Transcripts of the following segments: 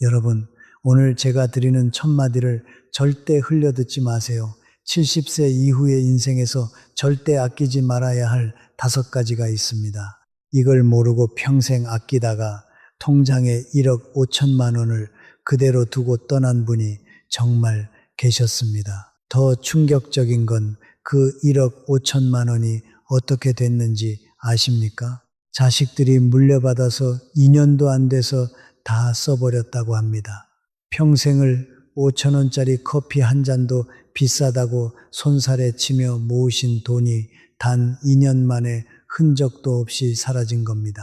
여러분, 오늘 제가 드리는 첫마디를 절대 흘려듣지 마세요. 70세 이후의 인생에서 절대 아끼지 말아야 할 5가지가 있습니다. 이걸 모르고 평생 아끼다가 통장에 1억 5천만 원을 그대로 두고 떠난 분이 정말 계셨습니다. 더 충격적인 건 그 1억 5천만 원이 어떻게 됐는지 아십니까? 자식들이 물려받아서 2년도 안 돼서 다 써버렸다고 합니다. 평생을 5천 원짜리 커피 한 잔도 비싸다고 손살에 치며 모으신 돈이 단 2년 만에 흔적도 없이 사라진 겁니다.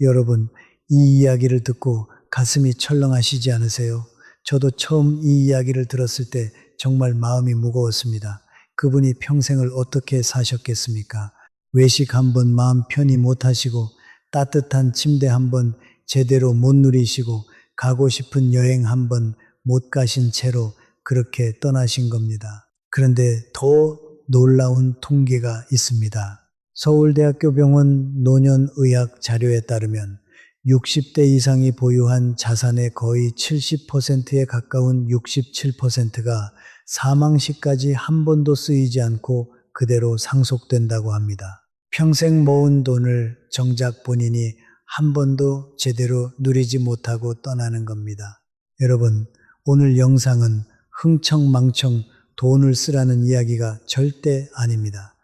여러분, 이 이야기를 듣고 가슴이 철렁하시지 않으세요? 저도 처음 이 이야기를 들었을 때 정말 마음이 무거웠습니다. 그분이 평생을 어떻게 사셨겠습니까? 외식 한번 마음 편히 못 하시고 따뜻한 침대 한번 제대로 못 누리시고 가고 싶은 여행 한번 못 가신 채로 그렇게 떠나신 겁니다. 그런데 더 놀라운 통계가 있습니다. 서울대학교 병원 노년의학 자료에 따르면 60대 이상이 보유한 자산의 거의 70%에 가까운 67%가 사망 시까지 한 번도 쓰이지 않고 그대로 상속된다고 합니다. 평생 모은 돈을 정작 본인이 한 번도 제대로 누리지 못하고 떠나는 겁니다. 여러분, 오늘 영상은 흥청망청 돈을 쓰라는 이야기가 절대 아닙니다.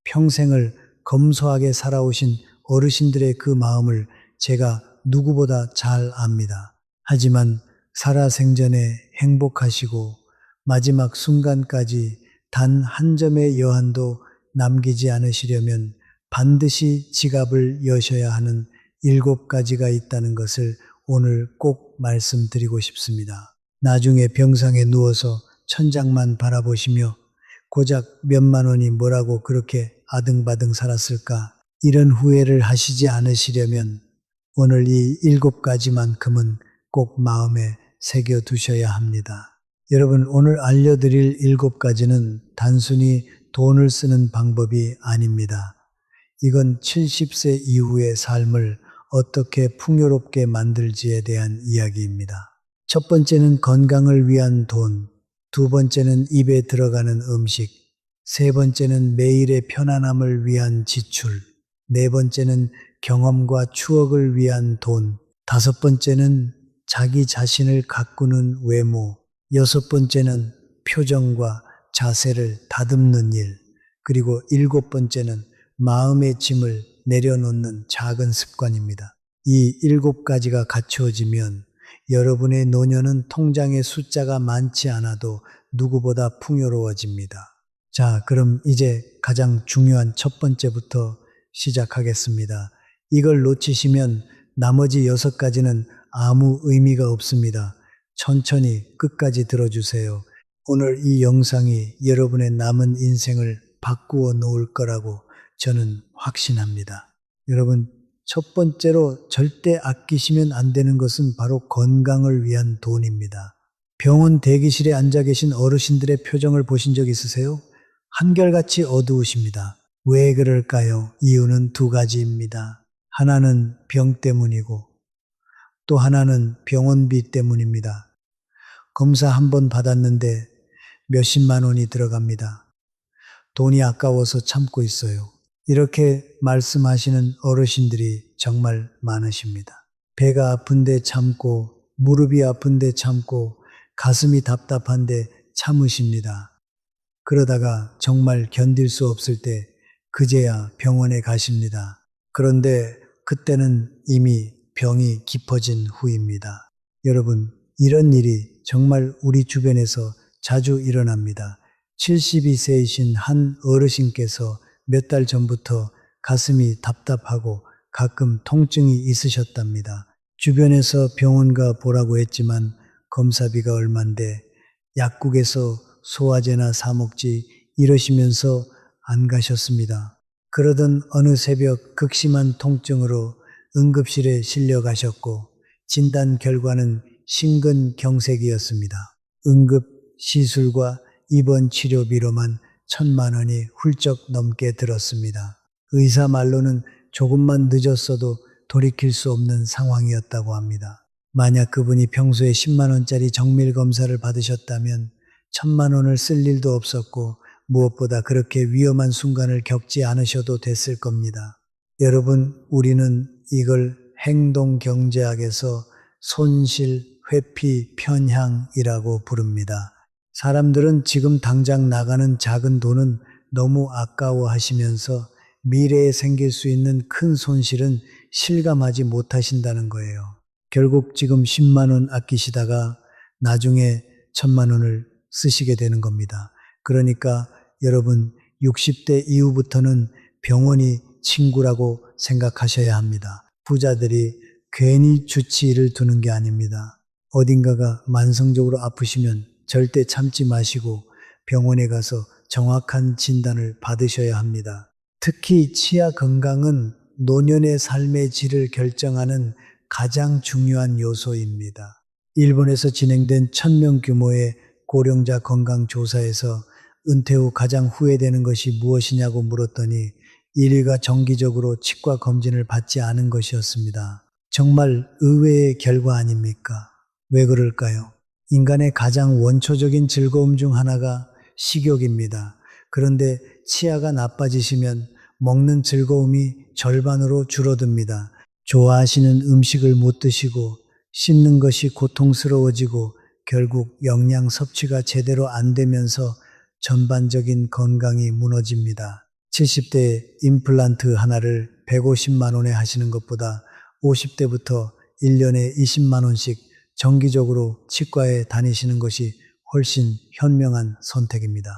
평생을 검소하게 살아오신 어르신들의 그 마음을 제가 누구보다 잘 압니다. 하지만 살아생전에 행복하시고 마지막 순간까지 단 한 점의 여한도 남기지 않으시려면 반드시 지갑을 여셔야 하는 7가지가 있다는 것을 오늘 꼭 말씀드리고 싶습니다. 나중에 병상에 누워서 천장만 바라보시며 고작 몇만 원이 뭐라고 그렇게 아등바등 살았을까, 이런 후회를 하시지 않으시려면 오늘 이 7가지만큼은 꼭 마음에 새겨두셔야 합니다. 여러분, 오늘 알려드릴 7가지는 단순히 돈을 쓰는 방법이 아닙니다. 이건 70세 이후의 삶을 어떻게 풍요롭게 만들지에 대한 이야기입니다. 첫 번째는 건강을 위한 돈, 두 번째는 입에 들어가는 음식, 세 번째는 매일의 편안함을 위한 지출, 네 번째는 경험과 추억을 위한 돈, 다섯 번째는 자기 자신을 가꾸는 외모, 여섯 번째는 표정과 자세를 다듬는 일, 그리고 7번째는 마음의 짐을 내려놓는 작은 습관입니다. 이 7가지가 갖추어지면 여러분의 노년은 통장의 숫자가 많지 않아도 누구보다 풍요로워집니다. 자, 그럼 이제 가장 중요한 첫 번째부터 시작하겠습니다. 이걸 놓치시면 나머지 6가지는 아무 의미가 없습니다. 천천히 끝까지 들어주세요. 오늘 이 영상이 여러분의 남은 인생을 바꾸어 놓을 거라고 저는 확신합니다. 여러분, 첫 번째로 절대 아끼시면 안 되는 것은 바로 건강을 위한 돈입니다. 병원 대기실에 앉아 계신 어르신들의 표정을 보신 적 있으세요? 한결같이 어두우십니다. 왜 그럴까요? 이유는 2가지입니다. 하나는 병 때문이고 또 하나는 병원비 때문입니다. 검사 한 번 받았는데 몇십만 원이 들어갑니다. 돈이 아까워서 참고 있어요. 이렇게 말씀하시는 어르신들이 정말 많으십니다. 배가 아픈데 참고, 무릎이 아픈데 참고, 가슴이 답답한데 참으십니다. 그러다가 정말 견딜 수 없을 때 그제야 병원에 가십니다. 그런데 그때는 이미 병이 깊어진 후입니다. 여러분, 이런 일이 정말 우리 주변에서 자주 일어납니다. 72세이신 한 어르신께서 몇 달 전부터 가슴이 답답하고 가끔 통증이 있으셨답니다. 주변에서 병원 보라고 했지만 검사비가 얼만데 약국에서 소화제나 사 먹지 이러시면서 안 가셨습니다. 그러던 어느 새벽 극심한 통증으로 응급실에 실려 가셨고 진단 결과는 심근경색이었습니다. 응급 시술과 입원 치료비로만 1,000만 원이 훌쩍 넘게 들었습니다. 의사 말로는 조금만 늦었어도 돌이킬 수 없는 상황이었다고 합니다. 만약 그분이 평소에 10만 원짜리 정밀 검사를 받으셨다면 1,000만 원을 쓸 일도 없었고 무엇보다 그렇게 위험한 순간을 겪지 않으셔도 됐을 겁니다. 여러분, 우리는 이걸 행동 경제학에서 손실, 회피, 편향이라고 부릅니다. 사람들은 지금 당장 나가는 작은 돈은 너무 아까워하시면서 미래에 생길 수 있는 큰 손실은 실감하지 못하신다는 거예요. 결국 지금 10만 원 아끼시다가 나중에 1,000만 원을 쓰시게 되는 겁니다. 그러니까 여러분 60대 이후부터는 병원이 친구라고 생각하셔야 합니다. 부자들이 괜히 주치의를 두는 게 아닙니다. 어딘가가 만성적으로 아프시면 절대 참지 마시고 병원에 가서 정확한 진단을 받으셔야 합니다. 특히 치아 건강은 노년의 삶의 질을 결정하는 가장 중요한 요소입니다. 일본에서 진행된 1,000명 규모의 고령자 건강 조사에서 은퇴 후 가장 후회되는 것이 무엇이냐고 물었더니 1위가 정기적으로 치과 검진을 받지 않은 것이었습니다. 정말 의외의 결과 아닙니까? 왜 그럴까요? 인간의 가장 원초적인 즐거움 중 하나가 식욕입니다. 그런데 치아가 나빠지시면 먹는 즐거움이 절반으로 줄어듭니다. 좋아하시는 음식을 못 드시고 씹는 것이 고통스러워지고 결국 영양 섭취가 제대로 안 되면서 전반적인 건강이 무너집니다. 70대에 임플란트 하나를 150만 원에 하시는 것보다 50대부터 1년에 20만 원씩 정기적으로 치과에 다니시는 것이 훨씬 현명한 선택입니다.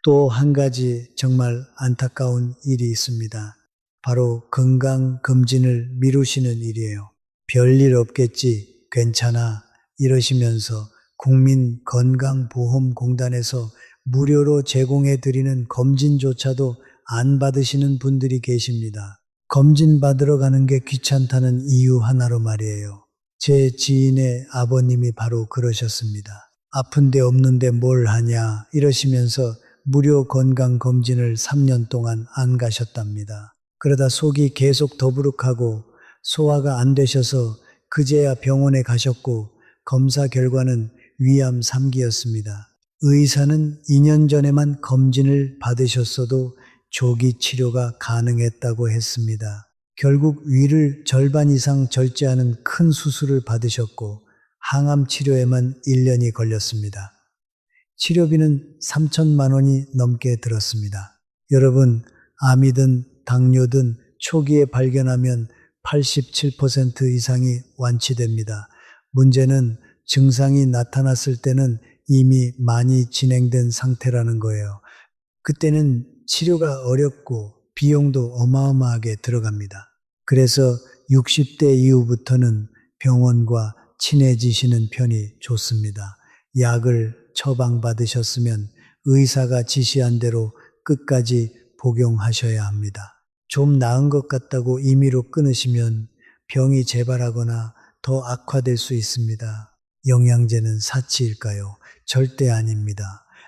또 한 가지 정말 안타까운 일이 있습니다. 바로 건강검진을 미루시는 일이에요. 별일 없겠지, 괜찮아 이러시면서 국민건강보험공단에서 무료로 제공해드리는 검진조차도 안 받으시는 분들이 계십니다. 검진 받으러 가는 게 귀찮다는 이유 하나로 말이에요. 제 지인의 아버님이 바로 그러셨습니다. 아픈데 없는데 뭘 하냐 이러시면서 무료 건강검진을 3년 동안 안 가셨답니다. 그러다 속이 계속 더부룩하고 소화가 안 되셔서 그제야 병원에 가셨고 검사 결과는 위암 3기였습니다. 의사는 2년 전에만 검진을 받으셨어도 조기 치료가 가능했다고 했습니다. 결국 위를 절반 이상 절제하는 큰 수술을 받으셨고 항암 치료에만 1년이 걸렸습니다. 치료비는 3천만 원이 넘게 들었습니다. 여러분, 암이든 당뇨든 초기에 발견하면 87% 이상이 완치됩니다. 문제는 증상이 나타났을 때는 이미 많이 진행된 상태라는 거예요. 그때는 치료가 어렵고 비용도 어마어마하게 들어갑니다. 그래서 60대 이후부터는 병원과 친해지시는 편이 좋습니다. 약을 처방받으셨으면 의사가 지시한 대로 끝까지 복용하셔야 합니다. 좀 나은 것 같다고 임의로 끊으시면 병이 재발하거나 더 악화될 수 있습니다. 영양제는 사치일까요? 절대 아닙니다.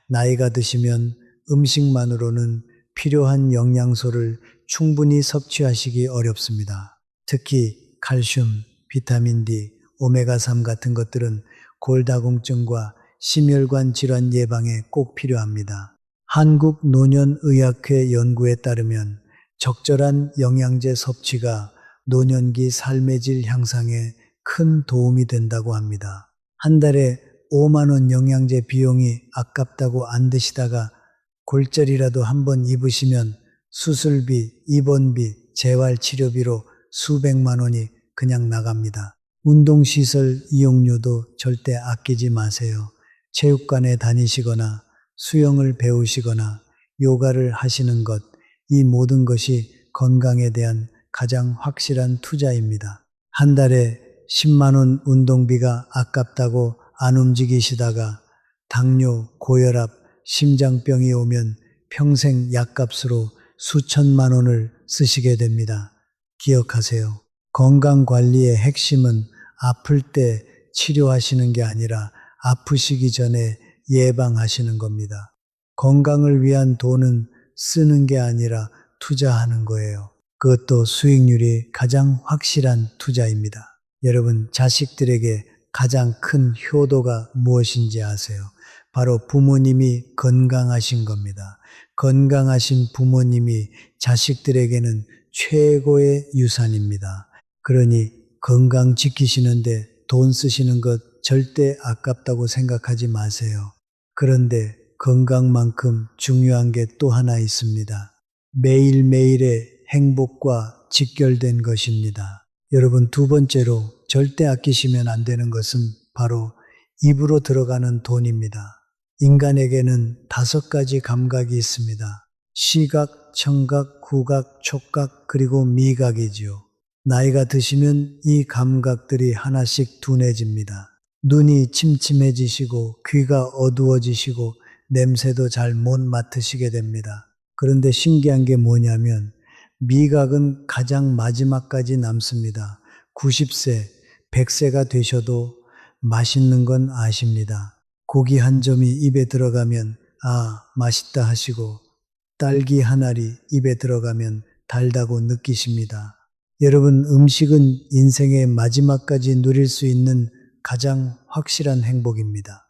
나이가 드시면 음식만으로는 필요한 영양소를 충분히 섭취하시기 어렵습니다. 특히 칼슘, 비타민 D, 오메가3 같은 것들은 골다공증과 심혈관 질환 예방에 꼭 필요합니다. 한국노년의학회 연구에 따르면 적절한 영양제 섭취가 노년기 삶의 질 향상에 큰 도움이 된다고 합니다. 한 달에 5만 원 영양제 비용이 아깝다고 안 드시다가 골절이라도 한번 입으시면 수술비, 입원비, 재활치료비로 수백만 원이 그냥 나갑니다. 운동시설 이용료도 절대 아끼지 마세요. 체육관에 다니시거나 수영을 배우시거나 요가를 하시는 것, 이 모든 것이 건강에 대한 가장 확실한 투자입니다. 한 달에 10만 원 운동비가 아깝다고 안 움직이시다가 당뇨, 고혈압, 심장병이 오면 평생 약값으로 수천만 원을 쓰시게 됩니다. 기억하세요. 건강관리의 핵심은 아플 때 치료하시는 게 아니라 아프시기 전에 예방하시는 겁니다. 건강을 위한 돈은 쓰는 게 아니라 투자하는 거예요. 그것도 수익률이 가장 확실한 투자입니다. 여러분, 자식들에게 가장 큰 효도가 무엇인지 아세요? 바로 부모님이 건강하신 겁니다. 건강하신 부모님이 자식들에게는 최고의 유산입니다. 그러니 건강 지키시는데 돈 쓰시는 것 절대 아깝다고 생각하지 마세요. 그런데 건강만큼 중요한 게 또 하나 있습니다. 매일매일의 행복과 직결된 것입니다. 여러분, 두 번째로 절대 아끼시면 안 되는 것은 바로 입으로 들어가는 돈입니다. 인간에게는 5가지 감각이 있습니다. 시각, 청각, 후각, 촉각, 그리고 미각이지요. 나이가 드시면 이 감각들이 하나씩 둔해집니다. 눈이 침침해지시고 귀가 어두워지시고 냄새도 잘 못 맡으시게 됩니다. 그런데 신기한 게 뭐냐면 미각은 가장 마지막까지 남습니다. 90세, 100세가 되셔도 맛있는 건 아십니다. 고기 한 점이 입에 들어가면 맛있다 하시고 딸기 한 알이 입에 들어가면 달다고 느끼십니다. 여러분, 음식은 인생의 마지막까지 누릴 수 있는 가장 확실한 행복입니다.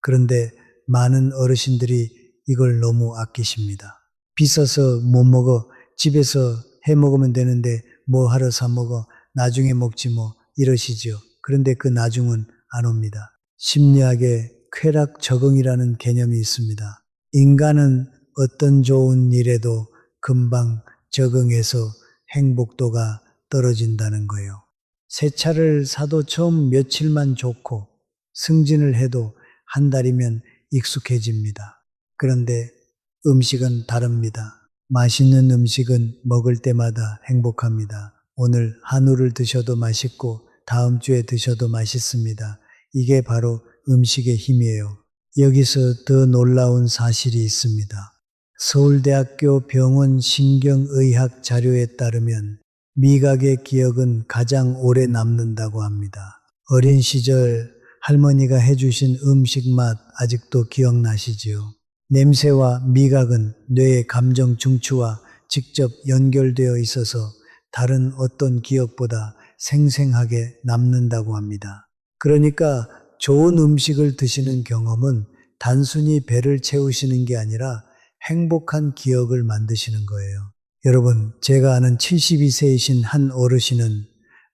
그런데 많은 어르신들이 이걸 너무 아끼십니다. 비싸서 못 먹어. 집에서 해 먹으면 되는데 뭐 하러 사 먹어. 나중에 먹지 뭐 이러시지요. 그런데 그 나중은 안 옵니다. 심리학에 쾌락 적응이라는 개념이 있습니다. 인간은 어떤 좋은 일에도 금방 적응해서 행복도가 떨어진다는 거예요. 새 차를 사도 처음 며칠만 좋고 승진을 해도 한 달이면 익숙해집니다. 그런데 음식은 다릅니다. 맛있는 음식은 먹을 때마다 행복합니다. 오늘 한우를 드셔도 맛있고 다음 주에 드셔도 맛있습니다. 이게 바로 음식의 힘이에요. 여기서 더 놀라운 사실이 있습니다. 서울대학교 병원 신경의학 자료에 따르면 미각의 기억은 가장 오래 남는다고 합니다. 어린 시절 할머니가 해주신 음식 맛 아직도 기억나시지요? 냄새와 미각은 뇌의 감정 중추와 직접 연결되어 있어서 다른 어떤 기억보다 생생하게 남는다고 합니다. 그러니까 좋은 음식을 드시는 경험은 단순히 배를 채우시는 게 아니라 행복한 기억을 만드시는 거예요. 여러분, 제가 아는 72세이신 한 어르신은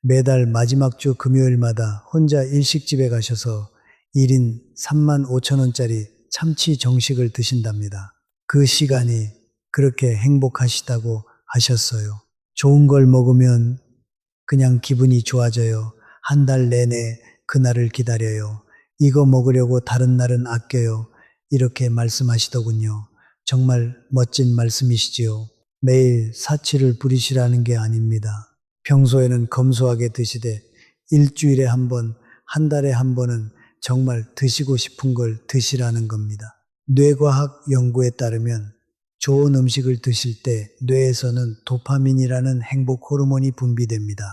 매달 마지막 주 금요일마다 혼자 일식집에 가셔서 1인 3만 5천 원짜리 참치 정식을 드신답니다. 그 시간이 그렇게 행복하시다고 하셨어요. 좋은 걸 먹으면 그냥 기분이 좋아져요. 한 달 내내 그날을 기다려요. 이거 먹으려고 다른 날은 아껴요. 이렇게 말씀하시더군요. 정말 멋진 말씀이시지요. 매일 사치를 부리시라는 게 아닙니다. 평소에는 검소하게 드시되 일주일에 한 번, 한 달에 한 번은 정말 드시고 싶은 걸 드시라는 겁니다. 뇌과학 연구에 따르면 좋은 음식을 드실 때 뇌에서는 도파민이라는 행복 호르몬이 분비됩니다.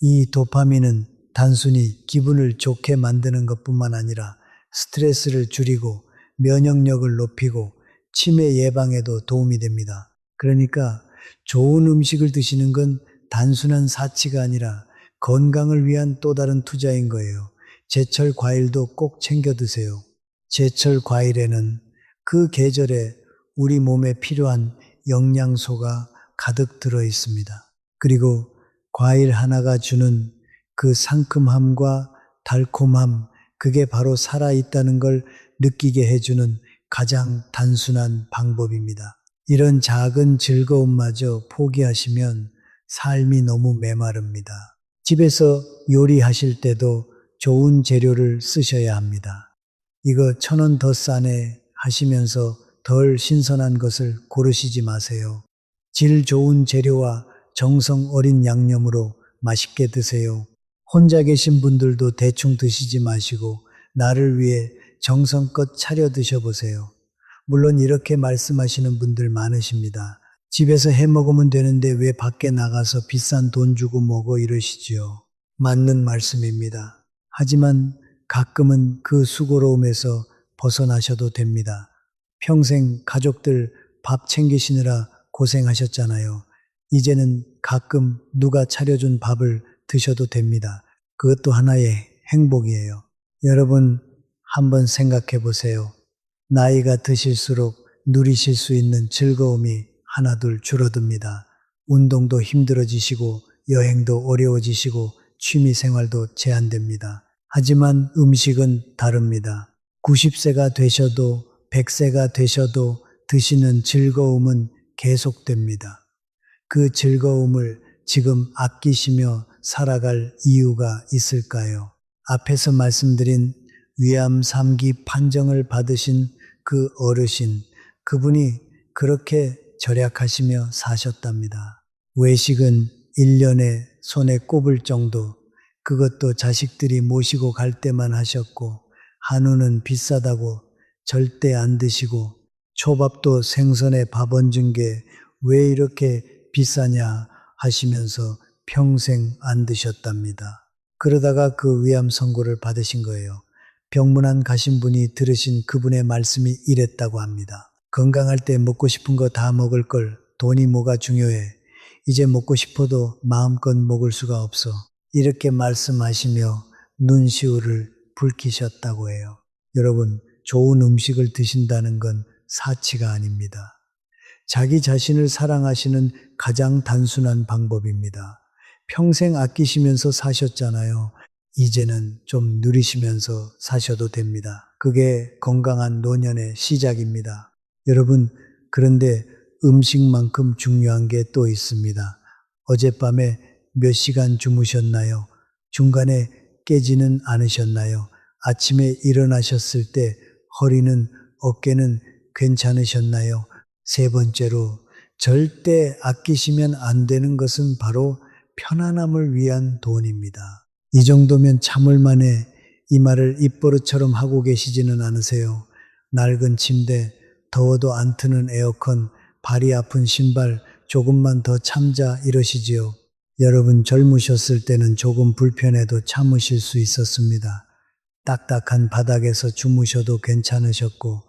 이 도파민은 단순히 기분을 좋게 만드는 것뿐만 아니라 스트레스를 줄이고 면역력을 높이고 치매 예방에도 도움이 됩니다. 그러니까 좋은 음식을 드시는 건 단순한 사치가 아니라 건강을 위한 또 다른 투자인 거예요. 제철 과일도 꼭 챙겨 드세요. 제철 과일에는 그 계절에 우리 몸에 필요한 영양소가 가득 들어 있습니다. 그리고 과일 하나가 주는 그 상큼함과 달콤함, 그게 바로 살아있다는 걸 느끼게 해주는 가장 단순한 방법입니다. 이런 작은 즐거움마저 포기하시면 삶이 너무 메마릅니다. 집에서 요리하실 때도 좋은 재료를 쓰셔야 합니다. 이거 1,000원 더 싸네 하시면서 덜 신선한 것을 고르시지 마세요. 질 좋은 재료와 정성 어린 양념으로 맛있게 드세요. 혼자 계신 분들도 대충 드시지 마시고 나를 위해 정성껏 차려 드셔보세요. 물론 이렇게 말씀하시는 분들 많으십니다. 집에서 해 먹으면 되는데 왜 밖에 나가서 비싼 돈 주고 먹어 이러시지요. 맞는 말씀입니다. 하지만 가끔은 그 수고로움에서 벗어나셔도 됩니다. 평생 가족들 밥 챙기시느라 고생하셨잖아요. 이제는 가끔 누가 차려준 밥을 드셔도 됩니다. 그것도 하나의 행복이에요. 여러분, 한번 생각해 보세요. 나이가 드실수록 누리실 수 있는 즐거움이 하나둘 줄어듭니다. 운동도 힘들어지시고, 여행도 어려워지시고, 취미 생활도 제한됩니다. 하지만 음식은 다릅니다. 90세가 되셔도 100세가 되셔도 드시는 즐거움은 계속됩니다. 그 즐거움을 지금 아끼시며 살아갈 이유가 있을까요? 앞에서 말씀드린 위암 3기 판정을 받으신 그 어르신, 그분이 그렇게 절약하시며 사셨답니다. 외식은 1년에 손에 꼽을 정도, 그것도 자식들이 모시고 갈 때만 하셨고, 한우는 비싸다고 절대 안 드시고, 초밥도 생선에 밥 얹은 게 왜 이렇게 비싸냐 하시면서 평생 안 드셨답니다. 그러다가 그 위암 선고를 받으신 거예요. 병문안 가신 분이 들으신 그분의 말씀이 이랬다고 합니다. 건강할 때 먹고 싶은 거 다 먹을 걸 돈이 뭐가 중요해. 이제 먹고 싶어도 마음껏 먹을 수가 없어. 이렇게 말씀하시며 눈시울을 붉히셨다고 해요. 여러분, 좋은 음식을 드신다는 건 사치가 아닙니다. 자기 자신을 사랑하시는 가장 단순한 방법입니다. 평생 아끼시면서 사셨잖아요. 이제는 좀 누리시면서 사셔도 됩니다. 그게 건강한 노년의 시작입니다. 여러분, 그런데 음식만큼 중요한 게 또 있습니다. 어젯밤에 몇 시간 주무셨나요? 중간에 깨지는 않으셨나요? 아침에 일어나셨을 때 허리는, 어깨는 괜찮으셨나요? 세 번째로, 절대 아끼시면 안 되는 것은 바로 편안함을 위한 돈입니다. 이 정도면 참을 만해. 이 말을 입버릇처럼 하고 계시지는 않으세요. 낡은 침대, 더워도 안 트는 에어컨, 발이 아픈 신발, 조금만 더 참자 이러시지요. 여러분, 젊으셨을 때는 조금 불편해도 참으실 수 있었습니다. 딱딱한 바닥에서 주무셔도 괜찮으셨고,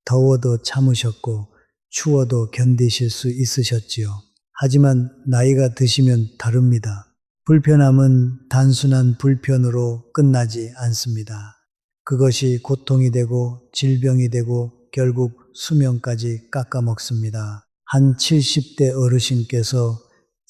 더워도 참으셨고, 추워도 견디실 수 있으셨지요. 하지만 나이가 드시면 다릅니다. 불편함은 단순한 불편으로 끝나지 않습니다. 그것이 고통이 되고 질병이 되고 결국 수명까지 깎아먹습니다. 한 70대 어르신께서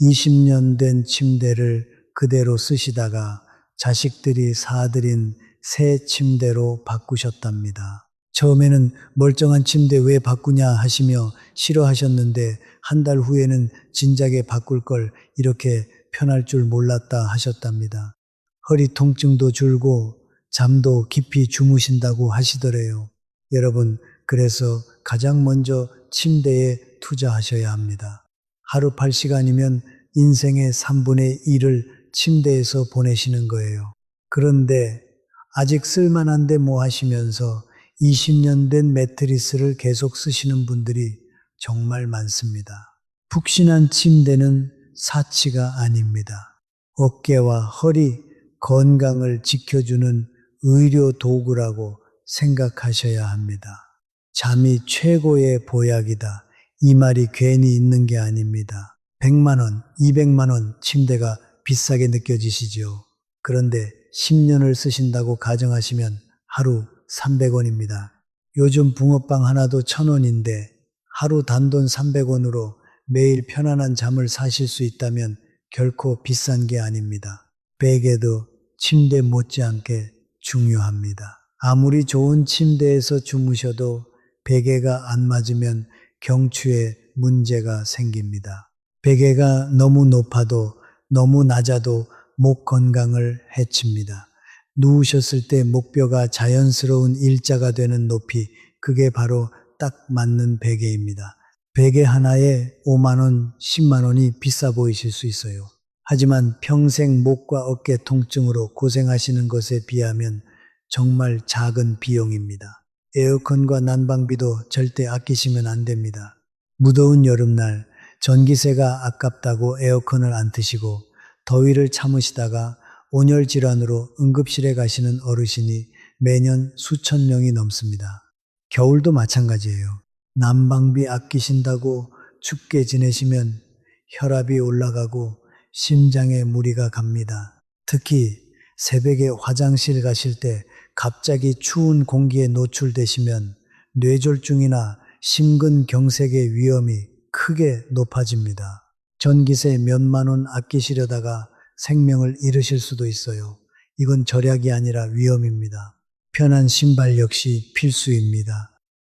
20년 된 침대를 그대로 쓰시다가 자식들이 사들인 새 침대로 바꾸셨답니다. 처음에는 멀쩡한 침대 왜 바꾸냐 하시며 싫어하셨는데 한 달 후에는 진작에 바꿀 걸 이렇게 편할 줄 몰랐다 하셨답니다. 허리 통증도 줄고 잠도 깊이 주무신다고 하시더래요. 여러분, 그래서 가장 먼저 침대에 투자하셔야 합니다. 하루 8시간이면 인생의 3분의 1을 침대에서 보내시는 거예요. 그런데 아직 쓸만한데 뭐 하시면서 20년 된 매트리스를 계속 쓰시는 분들이 정말 많습니다. 푹신한 침대는 사치가 아닙니다. 어깨와 허리 건강을 지켜주는 의료 도구라고 생각하셔야 합니다. 잠이 최고의 보약이다. 이 말이 괜히 있는 게 아닙니다. 100만 원, 200만 원 침대가 비싸게 느껴지시죠. 그런데 10년을 쓰신다고 가정하시면 하루 300원입니다. 요즘 붕어빵 하나도 1,000원인데 하루 단돈 300원으로 매일 편안한 잠을 사실 수 있다면 결코 비싼 게 아닙니다. 베개도 침대 못지않게 중요합니다. 아무리 좋은 침대에서 주무셔도 베개가 안 맞으면 경추에 문제가 생깁니다. 베개가 너무 높아도 너무 낮아도 목 건강을 해칩니다. 누우셨을 때 목뼈가 자연스러운 일자가 되는 높이, 그게 바로 딱 맞는 베개입니다. 베개 하나에 5만 원, 10만 원이 비싸 보이실 수 있어요. 하지만 평생 목과 어깨 통증으로 고생하시는 것에 비하면 정말 작은 비용입니다. 에어컨과 난방비도 절대 아끼시면 안 됩니다. 무더운 여름날 전기세가 아깝다고 에어컨을 안 트시고 더위를 참으시다가 온열 질환으로 응급실에 가시는 어르신이 매년 수천 명이 넘습니다. 겨울도 마찬가지예요. 난방비 아끼신다고 춥게 지내시면 혈압이 올라가고 심장에 무리가 갑니다. 특히 새벽에 화장실 가실 때 갑자기 추운 공기에 노출되시면 뇌졸중이나 심근경색의 위험이 크게 높아집니다. 전기세 몇만 원 아끼시려다가 생명을 잃으실 수도 있어요. 이건 절약이 아니라 위험입니다. 편한 신발 역시 필수입니다.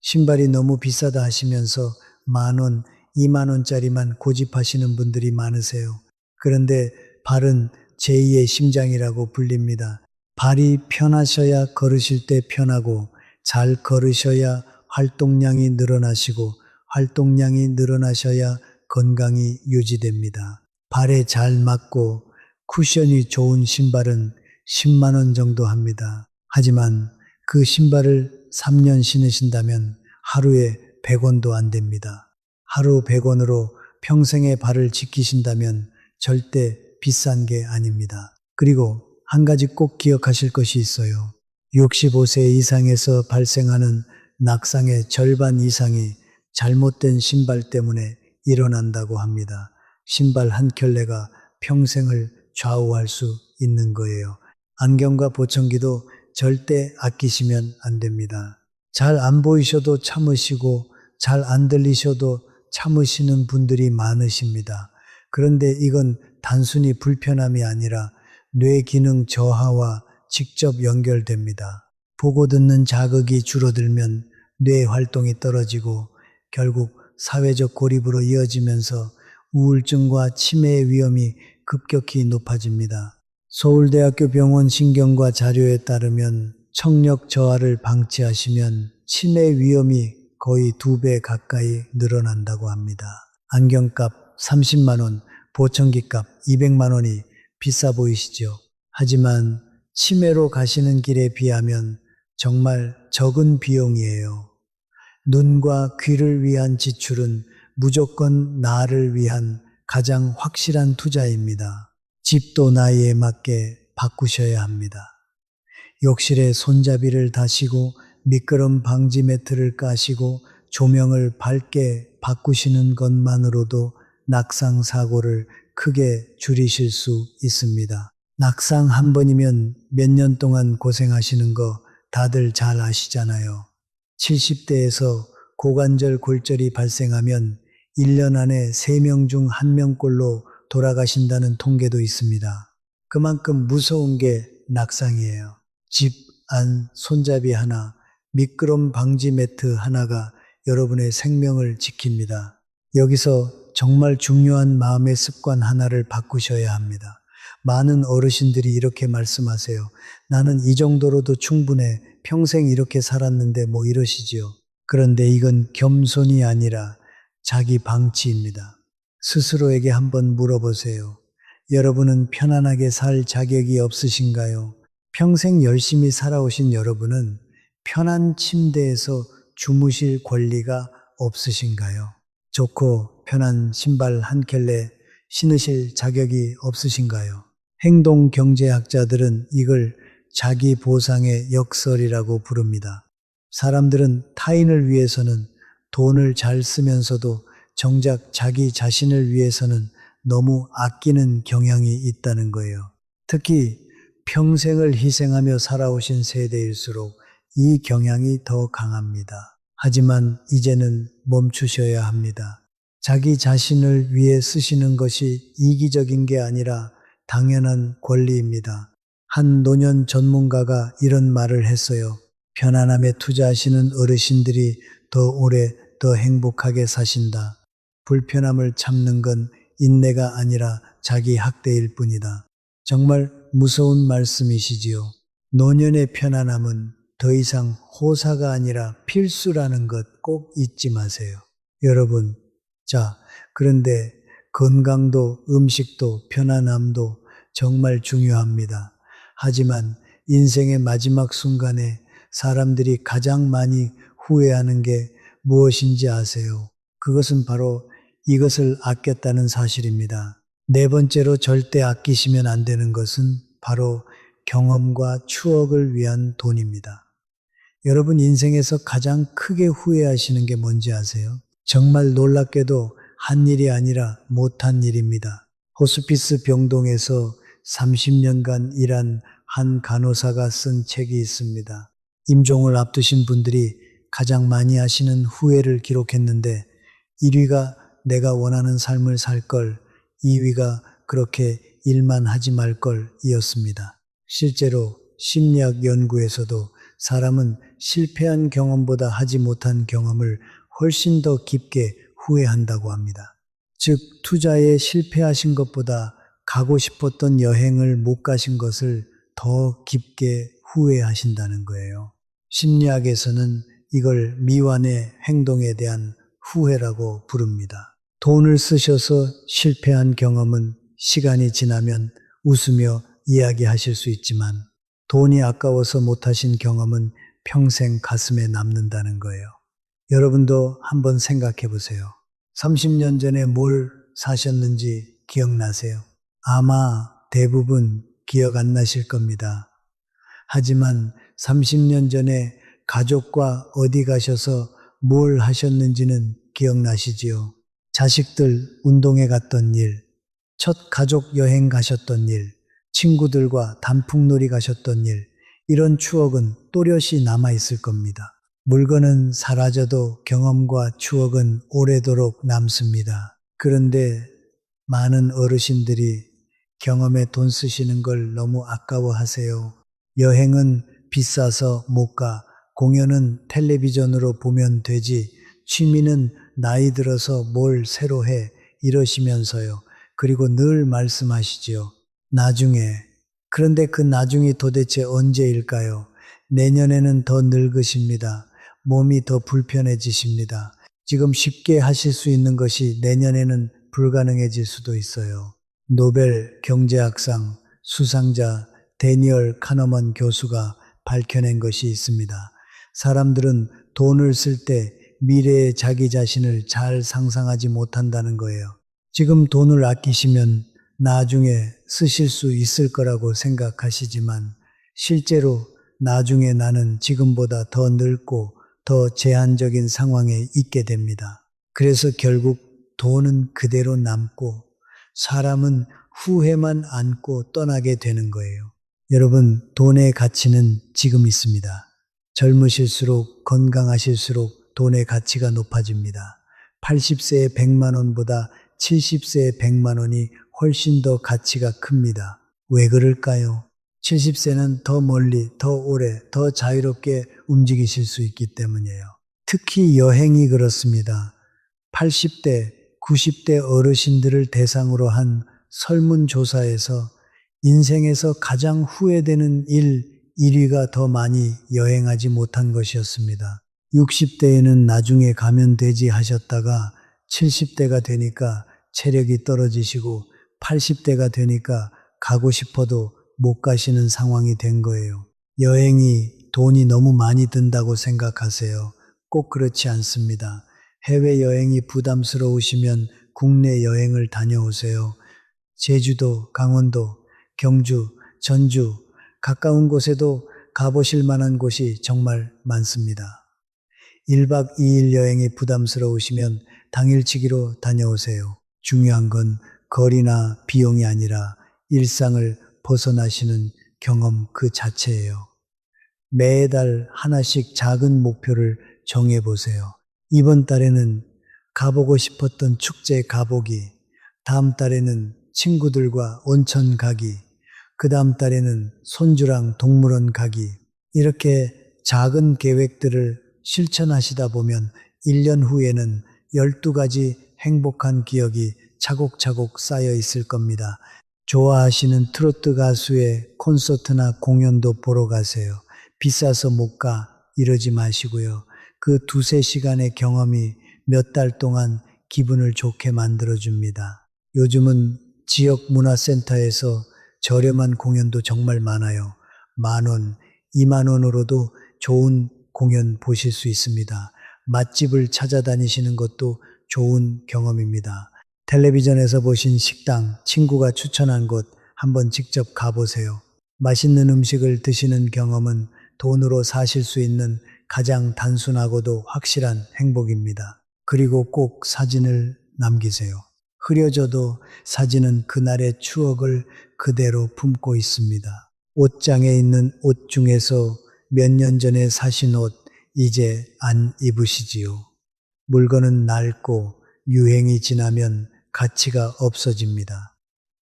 신발이 너무 비싸다 하시면서 10,000원, 20,000원짜리만 고집하시는 분들이 많으세요. 그런데 발은 제2의 심장이라고 불립니다. 발이 편하셔야 걸으실 때 편하고 잘 걸으셔야 활동량이 늘어나시고 활동량이 늘어나셔야 건강이 유지됩니다. 발에 잘 맞고 쿠션이 좋은 신발은 10만 원 정도 합니다. 하지만 그 신발을 3년 신으신다면 하루에 100원도 안 됩니다. 하루 100원으로 평생의 발을 지키신다면 절대 비싼 게 아닙니다. 그리고 한 가지 꼭 기억하실 것이 있어요. 65세 이상에서 발생하는 낙상의 절반 이상이 잘못된 신발 때문에 일어난다고 합니다. 신발 한 켤레가 평생을 좌우할 수 있는 거예요. 안경과 보청기도 절대 아끼시면 안 됩니다. 잘 안 보이셔도 참으시고 잘 안 들리셔도 참으시는 분들이 많으십니다. 그런데 이건 단순히 불편함이 아니라 뇌 기능 저하와 직접 연결됩니다. 보고 듣는 자극이 줄어들면 뇌 활동이 떨어지고 결국 사회적 고립으로 이어지면서 우울증과 치매의 위험이 급격히 높아집니다. 서울대학교 병원 신경과 자료에 따르면 청력 저하를 방치하시면 치매 위험이 거의 2배 가까이 늘어난다고 합니다. 안경값 30만 원, 보청기값 200만 원이 비싸 보이시죠? 하지만 치매로 가시는 길에 비하면 정말 적은 비용이에요. 눈과 귀를 위한 지출은 무조건 나를 위한 가장 확실한 투자입니다. 집도 나이에 맞게 바꾸셔야 합니다. 욕실에 손잡이를 다시고 미끄럼 방지 매트를 까시고 조명을 밝게 바꾸시는 것만으로도 낙상 사고를 크게 줄이실 수 있습니다. 낙상 한 번이면 몇 년 동안 고생하시는 거 다들 잘 아시잖아요. 70대에서 고관절 골절이 발생하면 1년 안에 3명 중 1명꼴로 돌아가신다는 통계도 있습니다. 그만큼 무서운 게 낙상이에요. 집 안 손잡이 하나, 미끄럼 방지 매트 하나가 여러분의 생명을 지킵니다. 여기서 정말 중요한 마음의 습관 하나를 바꾸셔야 합니다. 많은 어르신들이 이렇게 말씀하세요. 나는 이 정도로도 충분해. 평생 이렇게 살았는데 뭐 이러시지요. 그런데 이건 겸손이 아니라 자기 방치입니다. 스스로에게 한번 물어보세요. 여러분은 편안하게 살 자격이 없으신가요? 평생 열심히 살아오신 여러분은 편한 침대에서 주무실 권리가 없으신가요? 좋고 편한 신발 한 켤레 신으실 자격이 없으신가요? 행동경제학자들은 이걸 자기 보상의 역설이라고 부릅니다. 사람들은 타인을 위해서는 돈을 잘 쓰면서도 정작 자기 자신을 위해서는 너무 아끼는 경향이 있다는 거예요. 특히 평생을 희생하며 살아오신 세대일수록 이 경향이 더 강합니다. 하지만 이제는 멈추셔야 합니다. 자기 자신을 위해 쓰시는 것이 이기적인 게 아니라 당연한 권리입니다. 한 노년 전문가가 이런 말을 했어요. 편안함에 투자하시는 어르신들이 더 오래 더 행복하게 사신다. 불편함을 참는 건 인내가 아니라 자기 학대일 뿐이다. 정말 무서운 말씀이시지요. 노년의 편안함은 더 이상 호사가 아니라 필수라는 것 꼭 잊지 마세요. 여러분, 자, 그런데 건강도 음식도 편안함도 정말 중요합니다. 하지만 인생의 마지막 순간에 사람들이 가장 많이 후회하는 게 무엇인지 아세요? 그것은 바로 이것을 아꼈다는 사실입니다. 네 번째로 절대 아끼시면 안 되는 것은 바로 경험과 추억을 위한 돈입니다. 여러분 인생에서 가장 크게 후회하시는 게 뭔지 아세요? 정말 놀랍게도 한 일이 아니라 못한 일입니다. 호스피스 병동에서 30년간 일한 한 간호사가 쓴 책이 있습니다. 임종을 앞두신 분들이 가장 많이 하시는 후회를 기록했는데 1위가 내가 원하는 삶을 살 걸, 2위가 그렇게 일만 하지 말 걸 이었습니다. 실제로 심리학 연구에서도 사람은 실패한 경험보다 하지 못한 경험을 훨씬 더 깊게 후회한다고 합니다. 즉, 투자에 실패하신 것보다 가고 싶었던 여행을 못 가신 것을 더 깊게 후회하신다는 거예요. 심리학에서는 이걸 미완의 행동에 대한 후회라고 부릅니다. 돈을 쓰셔서 실패한 경험은 시간이 지나면 웃으며 이야기하실 수 있지만 돈이 아까워서 못하신 경험은 평생 가슴에 남는다는 거예요. 여러분도 한번 생각해 보세요. 30년 전에 뭘 사셨는지 기억나세요? 아마 대부분 기억 안 나실 겁니다. 하지만 30년 전에 가족과 어디 가셔서 뭘 하셨는지는 기억나시지요? 자식들 운동회 갔던 일, 첫 가족 여행 가셨던 일, 친구들과 단풍놀이 가셨던 일, 이런 추억은 또렷이 남아있을 겁니다. 물건은 사라져도 경험과 추억은 오래도록 남습니다. 그런데 많은 어르신들이 경험에 돈 쓰시는 걸 너무 아까워하세요. 여행은 비싸서 못 가, 공연은 텔레비전으로 보면 되지, 취미는 나이 들어서 뭘 새로 해, 이러시면서요. 그리고 늘 말씀하시지요. 나중에. 그런데 그 나중이 도대체 언제일까요? 내년에는 더 늙으십니다. 몸이 더 불편해지십니다. 지금 쉽게 하실 수 있는 것이 내년에는 불가능해질 수도 있어요. 노벨 경제학상 수상자 데니얼 카너먼 교수가 밝혀낸 것이 있습니다. 사람들은 돈을 쓸 때 미래의 자기 자신을 잘 상상하지 못한다는 거예요. 지금 돈을 아끼시면 나중에 쓰실 수 있을 거라고 생각하시지만 실제로 나중에 나는 지금보다 더 늙고 더 제한적인 상황에 있게 됩니다. 그래서 결국 돈은 그대로 남고 사람은 후회만 안고 떠나게 되는 거예요. 여러분, 돈의 가치는 지금 있습니다. 젊으실수록 건강하실수록 돈의 가치가 높아집니다. 80세에 100만 원보다 70세에 100만 원이 훨씬 더 가치가 큽니다. 왜 그럴까요? 70세는 더 멀리, 더 오래, 더 자유롭게 움직이실 수 있기 때문이에요. 특히 여행이 그렇습니다. 80대, 90대 어르신들을 대상으로 한 설문조사에서 인생에서 가장 후회되는 일 1위가 더 많이 여행하지 못한 것이었습니다. 60대에는 나중에 가면 되지 하셨다가 70대가 되니까 체력이 떨어지시고 80대가 되니까 가고 싶어도 못 가시는 상황이 된 거예요. 여행이 돈이 너무 많이 든다고 생각하세요. 꼭 그렇지 않습니다. 해외여행이 부담스러우시면 국내 여행을 다녀오세요. 제주도, 강원도, 경주, 전주, 가까운 곳에도 가보실 만한 곳이 정말 많습니다. 1박 2일 여행이 부담스러우시면 당일치기로 다녀오세요. 중요한 건 거리나 비용이 아니라 일상을 벗어나시는 경험 그 자체예요. 매달 하나씩 작은 목표를 정해보세요. 이번 달에는 가보고 싶었던 축제 가보기, 다음 달에는 친구들과 온천 가기, 그 다음 달에는 손주랑 동물원 가기, 이렇게 작은 계획들을 실천하시다 보면 1년 후에는 12가지 행복한 기억이 차곡차곡 쌓여 있을 겁니다. 좋아하시는 트로트 가수의 콘서트나 공연도 보러 가세요. 비싸서 못 가 이러지 마시고요. 그 2~3시간의 경험이 몇 달 동안 기분을 좋게 만들어줍니다. 요즘은 지역 문화센터에서 저렴한 공연도 정말 많아요. 10,000원, 20,000원으로도 좋은 공연 보실 수 있습니다. 맛집을 찾아다니시는 것도 좋은 경험입니다. 텔레비전에서 보신 식당, 친구가 추천한 곳 한번 직접 가보세요. 맛있는 음식을 드시는 경험은 돈으로 사실 수 있는 가장 단순하고도 확실한 행복입니다. 그리고 꼭 사진을 남기세요. 흐려져도 사진은 그날의 추억을 그대로 품고 있습니다. 옷장에 있는 옷 중에서 몇 년 전에 사신 옷 이제 안 입으시지요. 물건은 낡고 유행이 지나면 가치가 없어집니다.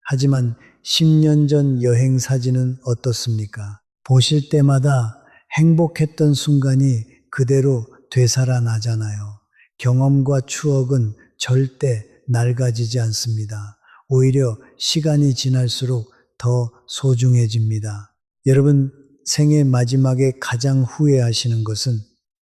하지만 10년 전 여행 사진은 어떻습니까? 보실 때마다 행복했던 순간이 그대로 되살아나잖아요. 경험과 추억은 절대 낡아지지 않습니다. 오히려 시간이 지날수록 더 소중해집니다. 여러분, 생애 마지막에 가장 후회하시는 것은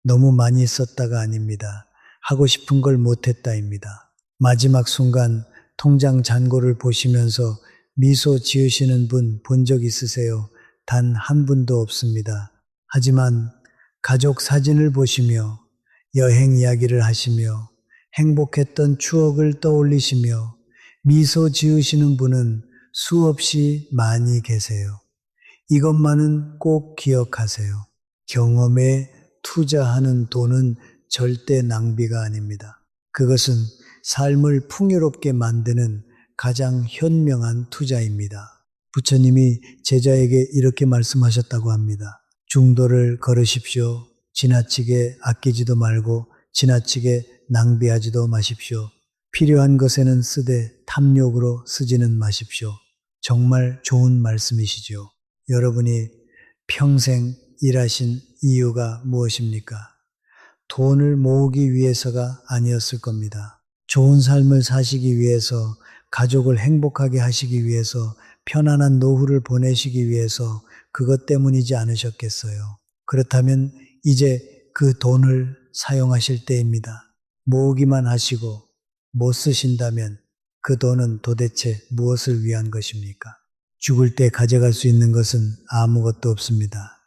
너무 많이 썼다가 아닙니다. 하고 싶은 걸 못했다입니다. 마지막 순간 통장 잔고를 보시면서 미소 지으시는 분 본 적 있으세요? 단 한 분도 없습니다. 하지만 가족 사진을 보시며 여행 이야기를 하시며 행복했던 추억을 떠올리시며 미소 지으시는 분은 수없이 많이 계세요. 이것만은 꼭 기억하세요. 경험에 투자하는 돈은 절대 낭비가 아닙니다. 그것은 삶을 풍요롭게 만드는 가장 현명한 투자입니다. 부처님이 제자에게 이렇게 말씀하셨다고 합니다. 중도를 걸으십시오. 지나치게 아끼지도 말고 지나치게 낭비하지도 마십시오. 필요한 것에는 쓰되 탐욕으로 쓰지는 마십시오. 정말 좋은 말씀이시죠. 여러분이 평생 일하신 이유가 무엇입니까? 돈을 모으기 위해서가 아니었을 겁니다. 좋은 삶을 사시기 위해서, 가족을 행복하게 하시기 위해서, 편안한 노후를 보내시기 위해서 그것 때문이지 않으셨겠어요. 그렇다면 이제 그 돈을 사용하실 때입니다. 모으기만 하시고 못 쓰신다면 그 돈은 도대체 무엇을 위한 것입니까? 죽을 때 가져갈 수 있는 것은 아무것도 없습니다.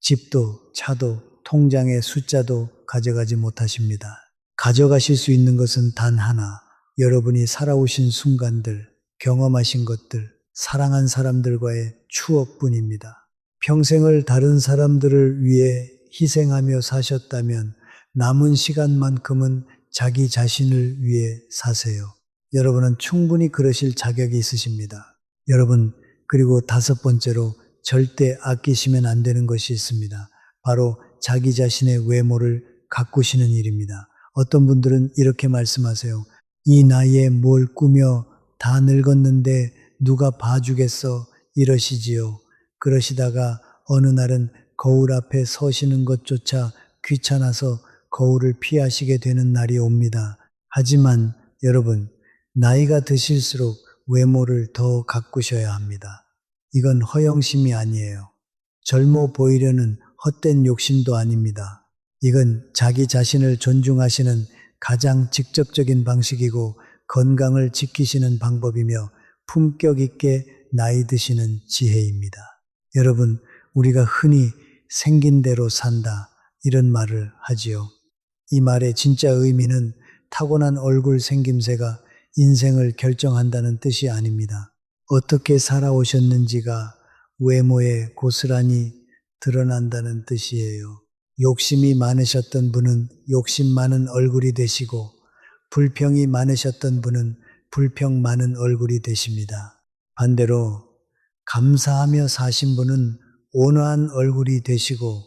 집도, 차도, 통장의 숫자도 가져가지 못하십니다. 가져가실 수 있는 것은 단 하나, 여러분이 살아오신 순간들, 경험하신 것들, 사랑한 사람들과의 추억뿐입니다. 평생을 다른 사람들을 위해 희생하며 사셨다면 남은 시간만큼은 자기 자신을 위해 사세요. 여러분은 충분히 그러실 자격이 있으십니다. 여러분, 그리고 다섯 번째로 절대 아끼시면 안 되는 것이 있습니다. 바로 자기 자신의 외모를 가꾸시는 일입니다. 어떤 분들은 이렇게 말씀하세요. 이 나이에 뭘 꾸며 다 늙었는데 누가 봐주겠어 이러시지요. 그러시다가 어느 날은 거울 앞에 서시는 것조차 귀찮아서 거울을 피하시게 되는 날이 옵니다. 하지만 여러분, 나이가 드실수록 외모를 더 가꾸셔야 합니다. 이건 허영심이 아니에요. 젊어 보이려는 헛된 욕심도 아닙니다. 이건 자기 자신을 존중하시는 가장 직접적인 방식이고 건강을 지키시는 방법이며 품격 있게 나이 드시는 지혜입니다. 여러분, 우리가 흔히 생긴 대로 산다 이런 말을 하지요. 이 말의 진짜 의미는 타고난 얼굴 생김새가 인생을 결정한다는 뜻이 아닙니다. 어떻게 살아오셨는지가 외모에 고스란히 드러난다는 뜻이에요. 욕심이 많으셨던 분은 욕심 많은 얼굴이 되시고 불평이 많으셨던 분은 불평 많은 얼굴이 되십니다. 반대로 감사하며 사신 분은 온화한 얼굴이 되시고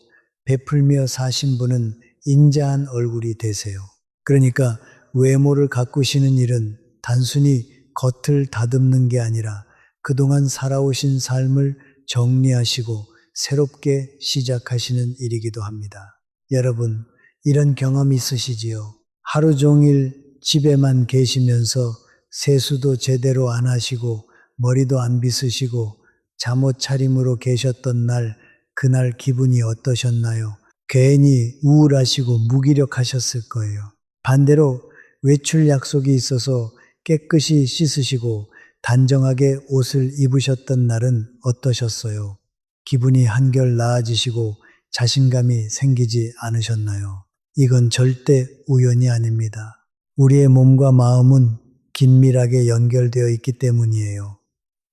베풀며 사신 분은 인자한 얼굴이 되세요. 그러니까 외모를 가꾸시는 일은 단순히 겉을 다듬는 게 아니라 그동안 살아오신 삶을 정리하시고 새롭게 시작하시는 일이기도 합니다. 여러분, 이런 경험 있으시지요? 하루 종일 집에만 계시면서 세수도 제대로 안 하시고 머리도 안 빗으시고 잠옷 차림으로 계셨던 날, 그날 기분이 어떠셨나요? 괜히 우울하시고 무기력하셨을 거예요. 반대로 외출 약속이 있어서 깨끗이 씻으시고 단정하게 옷을 입으셨던 날은 어떠셨어요? 기분이 한결 나아지시고 자신감이 생기지 않으셨나요? 이건 절대 우연이 아닙니다. 우리의 몸과 마음은 긴밀하게 연결되어 있기 때문이에요.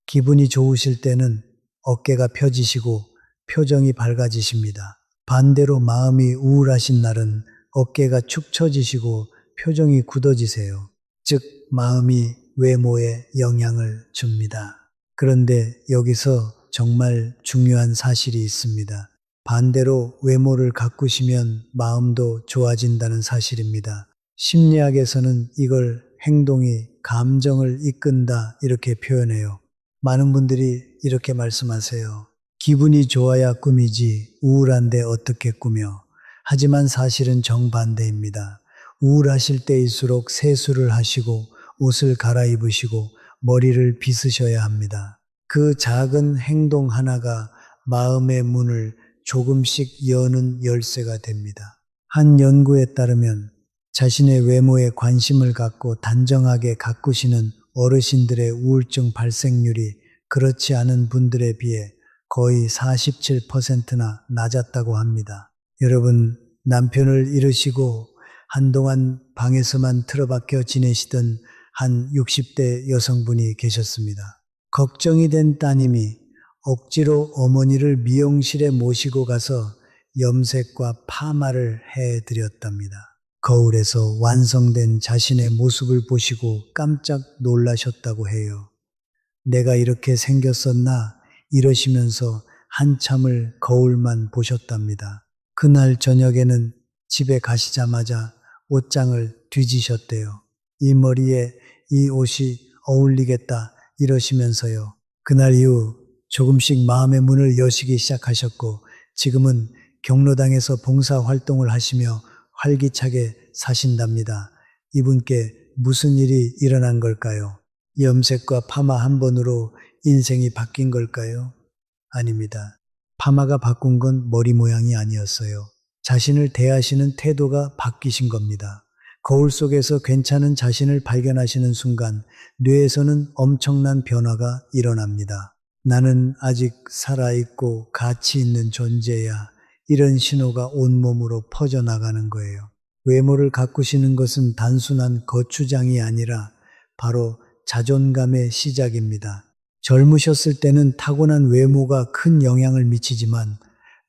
기분이 좋으실 때는 어깨가 펴지시고 표정이 밝아지십니다. 반대로 마음이 우울하신 날은 어깨가 축 처지시고 표정이 굳어지세요. 즉, 마음이 외모에 영향을 줍니다. 그런데 여기서 정말 중요한 사실이 있습니다. 반대로 외모를 가꾸시면 마음도 좋아진다는 사실입니다. 심리학에서는 이걸 행동이 감정을 이끈다 이렇게 표현해요. 많은 분들이 이렇게 말씀하세요. 기분이 좋아야 꿈이지 우울한데 어떻게 꾸며. 하지만 사실은 정반대입니다. 우울하실 때일수록 세수를 하시고 옷을 갈아입으시고 머리를 빗으셔야 합니다. 그 작은 행동 하나가 마음의 문을 조금씩 여는 열쇠가 됩니다. 한 연구에 따르면 자신의 외모에 관심을 갖고 단정하게 가꾸시는 어르신들의 우울증 발생률이 그렇지 않은 분들에 비해 거의 47%나 낮았다고 합니다. 여러분, 남편을 잃으시고 한동안 방에서만 틀어박혀 지내시던 한 60대 여성분이 계셨습니다. 걱정이 된 따님이 억지로 어머니를 미용실에 모시고 가서 염색과 파마를 해드렸답니다. 거울에서 완성된 자신의 모습을 보시고 깜짝 놀라셨다고 해요. 내가 이렇게 생겼었나? 이러시면서 한참을 거울만 보셨답니다. 그날 저녁에는 집에 가시자마자 옷장을 뒤지셨대요. 이 머리에 이 옷이 어울리겠다 이러시면서요. 그날 이후 조금씩 마음의 문을 여시기 시작하셨고 지금은 경로당에서 봉사 활동을 하시며 활기차게 사신답니다. 이분께 무슨 일이 일어난 걸까요? 염색과 파마 한 번으로 인생이 바뀐 걸까요? 아닙니다. 파마가 바꾼 건 머리 모양이 아니었어요. 자신을 대하시는 태도가 바뀌신 겁니다. 거울 속에서 괜찮은 자신을 발견하시는 순간 뇌에서는 엄청난 변화가 일어납니다. 나는 아직 살아있고 가치 있는 존재야. 이런 신호가 온몸으로 퍼져나가는 거예요. 외모를 가꾸시는 것은 단순한 거추장이 아니라 바로 자존감의 시작입니다. 젊으셨을 때는 타고난 외모가 큰 영향을 미치지만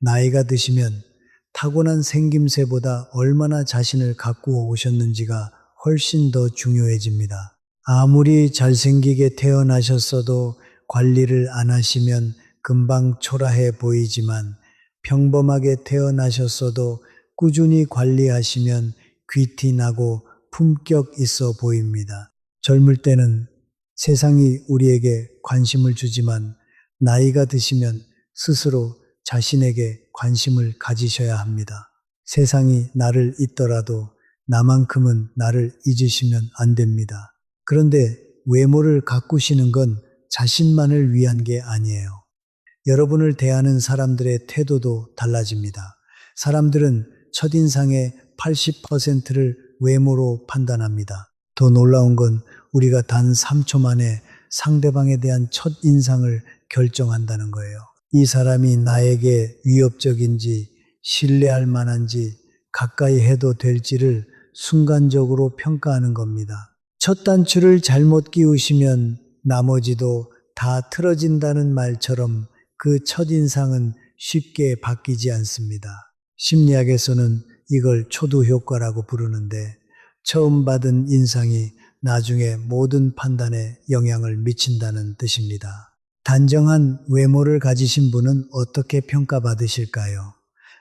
나이가 드시면 타고난 생김새보다 얼마나 자신을 가꾸어 오셨는지가 훨씬 더 중요해집니다. 아무리 잘생기게 태어나셨어도 관리를 안 하시면 금방 초라해 보이지만 평범하게 태어나셨어도 꾸준히 관리하시면 귀티나고 품격 있어 보입니다. 젊을 때는 세상이 우리에게 관심을 주지만 나이가 드시면 스스로 자신에게 관심을 가지셔야 합니다. 세상이 나를 잊더라도 나만큼은 나를 잊으시면 안 됩니다. 그런데 외모를 가꾸시는 건 자신만을 위한 게 아니에요. 여러분을 대하는 사람들의 태도도 달라집니다. 사람들은 첫인상의 80%를 외모로 판단합니다. 더 놀라운 건 우리가 단 3초 만에 상대방에 대한 첫인상을 결정한다는 거예요. 이 사람이 나에게 위협적인지 신뢰할 만한지 가까이 해도 될지를 순간적으로 평가하는 겁니다. 첫 단추를 잘못 끼우시면 나머지도 다 틀어진다는 말처럼 그 첫인상은 쉽게 바뀌지 않습니다. 심리학에서는 이걸 초두 효과라고 부르는데 처음 받은 인상이 나중에 모든 판단에 영향을 미친다는 뜻입니다. 단정한 외모를 가지신 분은 어떻게 평가받으실까요?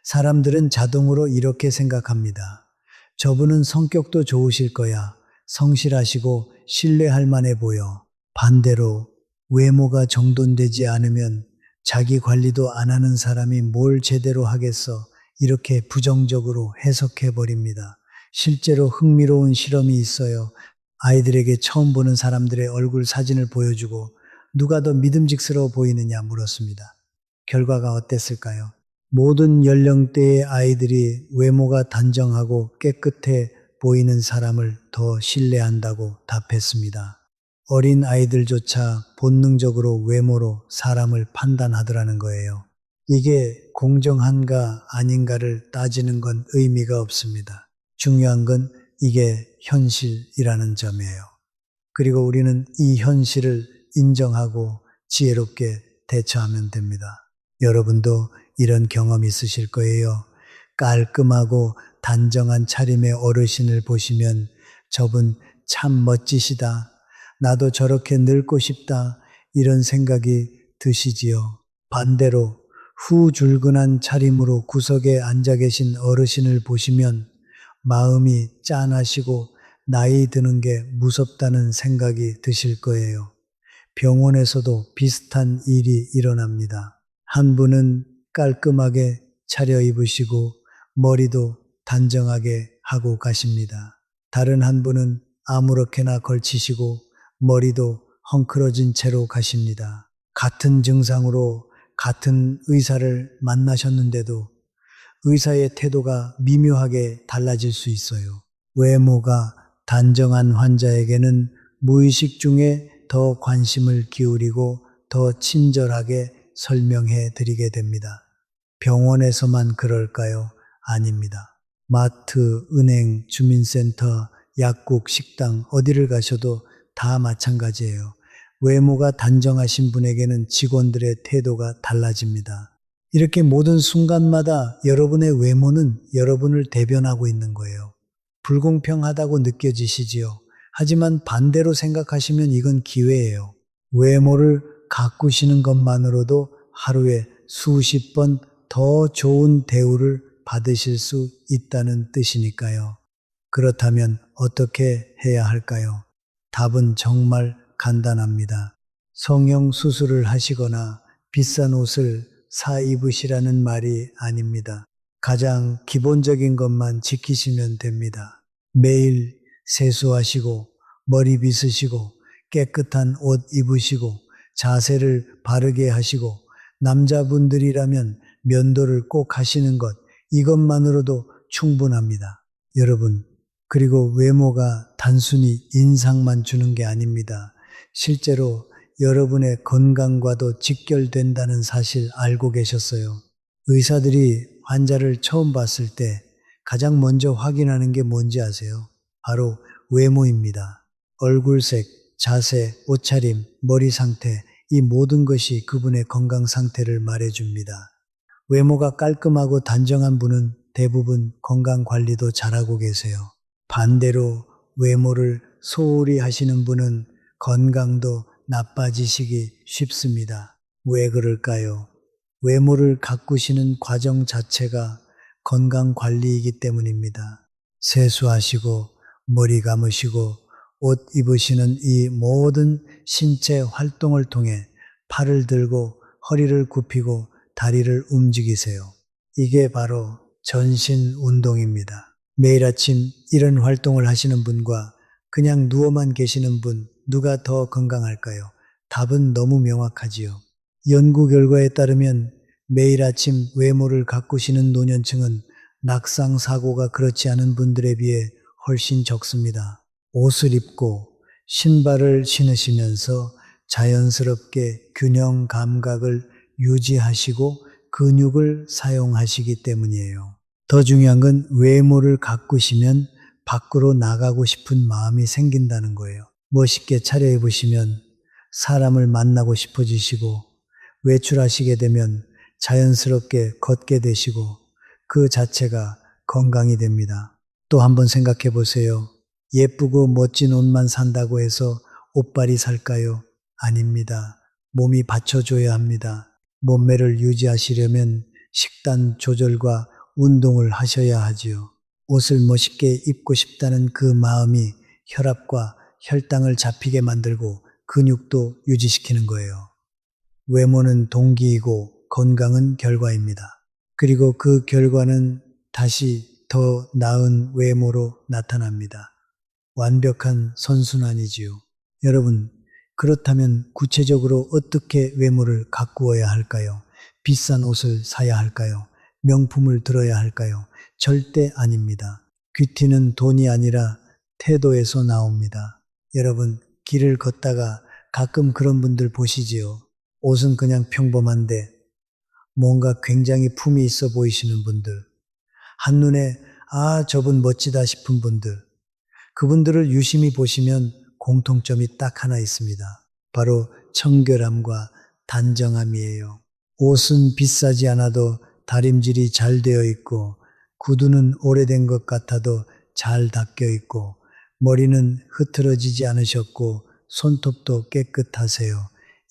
사람들은 자동으로 이렇게 생각합니다. 저분은 성격도 좋으실 거야. 성실하시고 신뢰할 만해 보여. 반대로 외모가 정돈되지 않으면 자기 관리도 안 하는 사람이 뭘 제대로 하겠어. 이렇게 부정적으로 해석해 버립니다. 실제로 흥미로운 실험이 있어요. 아이들에게 처음 보는 사람들의 얼굴 사진을 보여주고 누가 더 믿음직스러워 보이느냐 물었습니다. 결과가 어땠을까요? 모든 연령대의 아이들이 외모가 단정하고 깨끗해 보이는 사람을 더 신뢰한다고 답했습니다. 어린 아이들조차 본능적으로 외모로 사람을 판단하더라는 거예요. 이게 공정한가 아닌가를 따지는 건 의미가 없습니다. 중요한 건 이게 현실이라는 점이에요. 그리고 우리는 이 현실을 인정하고 지혜롭게 대처하면 됩니다. 여러분도 이런 경험 있으실 거예요. 깔끔하고 단정한 차림의 어르신을 보시면 저분 참 멋지시다. 나도 저렇게 늙고 싶다. 이런 생각이 드시지요. 반대로 후줄근한 차림으로 구석에 앉아 계신 어르신을 보시면 마음이 짠하시고 나이 드는 게 무섭다는 생각이 드실 거예요. 병원에서도 비슷한 일이 일어납니다. 한 분은 깔끔하게 차려입으시고 머리도 단정하게 하고 가십니다. 다른 한 분은 아무렇게나 걸치시고 머리도 헝클어진 채로 가십니다. 같은 증상으로 같은 의사를 만나셨는데도 의사의 태도가 미묘하게 달라질 수 있어요. 외모가 단정한 환자에게는 무의식 중에 더 관심을 기울이고 더 친절하게 설명해 드리게 됩니다. 병원에서만 그럴까요? 아닙니다. 마트, 은행, 주민센터, 약국, 식당, 어디를 가셔도 다 마찬가지예요. 외모가 단정하신 분에게는 직원들의 태도가 달라집니다. 이렇게 모든 순간마다 여러분의 외모는 여러분을 대변하고 있는 거예요. 불공평하다고 느껴지시지요. 하지만 반대로 생각하시면 이건 기회예요. 외모를 가꾸시는 것만으로도 하루에 수십 번 더 좋은 대우를 받으실 수 있다는 뜻이니까요. 그렇다면 어떻게 해야 할까요? 답은 정말 간단합니다. 성형 수술을 하시거나 비싼 옷을 사 입으시라는 말이 아닙니다. 가장 기본적인 것만 지키시면 됩니다. 매일 세수하시고 머리 빗으시고 깨끗한 옷 입으시고 자세를 바르게 하시고 남자분들이라면 면도를 꼭 하시는 것, 이것만으로도 충분합니다. 여러분, 그리고 외모가 단순히 인상만 주는 게 아닙니다. 실제로 여러분의 건강과도 직결된다는 사실 알고 계셨어요? 의사들이 환자를 처음 봤을 때 가장 먼저 확인하는 게 뭔지 아세요? 바로 외모입니다. 얼굴색, 자세, 옷차림, 머리 상태, 이 모든 것이 그분의 건강 상태를 말해줍니다. 외모가 깔끔하고 단정한 분은 대부분 건강 관리도 잘하고 계세요. 반대로 외모를 소홀히 하시는 분은 건강도 나빠지시기 쉽습니다. 왜 그럴까요? 외모를 가꾸시는 과정 자체가 건강 관리이기 때문입니다. 세수하시고 머리 감으시고 옷 입으시는 이 모든 신체 활동을 통해 팔을 들고 허리를 굽히고 다리를 움직이세요. 이게 바로 전신 운동입니다. 매일 아침 이런 활동을 하시는 분과 그냥 누워만 계시는 분, 누가 더 건강할까요? 답은 너무 명확하지요. 연구 결과에 따르면 매일 아침 외모를 가꾸시는 노년층은 낙상 사고가 그렇지 않은 분들에 비해 훨씬 적습니다. 옷을 입고 신발을 신으시면서 자연스럽게 균형 감각을 유지하시고 근육을 사용하시기 때문이에요. 더 중요한 건 외모를 가꾸시면 밖으로 나가고 싶은 마음이 생긴다는 거예요. 멋있게 차려입으시면 사람을 만나고 싶어지시고 외출하시게 되면 자연스럽게 걷게 되시고 그 자체가 건강이 됩니다. 또 한번 생각해 보세요. 예쁘고 멋진 옷만 산다고 해서 옷빨이 살까요? 아닙니다. 몸이 받쳐줘야 합니다. 몸매를 유지하시려면 식단 조절과 운동을 하셔야 하지요. 옷을 멋있게 입고 싶다는 그 마음이 혈압과 혈당을 잡히게 만들고 근육도 유지시키는 거예요. 외모는 동기이고 건강은 결과입니다. 그리고 그 결과는 다시 더 나은 외모로 나타납니다. 완벽한 선순환이지요. 여러분, 그렇다면 구체적으로 어떻게 외모를 가꾸어야 할까요? 비싼 옷을 사야 할까요? 명품을 들어야 할까요? 절대 아닙니다. 귀티는 돈이 아니라 태도에서 나옵니다. 여러분, 길을 걷다가 가끔 그런 분들 보시지요. 옷은 그냥 평범한데 뭔가 굉장히 품이 있어 보이시는 분들. 한눈에 저분 멋지다 싶은 분들. 그분들을 유심히 보시면 공통점이 딱 하나 있습니다. 바로 청결함과 단정함이에요. 옷은 비싸지 않아도 다림질이 잘 되어 있고 구두는 오래된 것 같아도 잘 닦여 있고 머리는 흐트러지지 않으셨고 손톱도 깨끗하세요.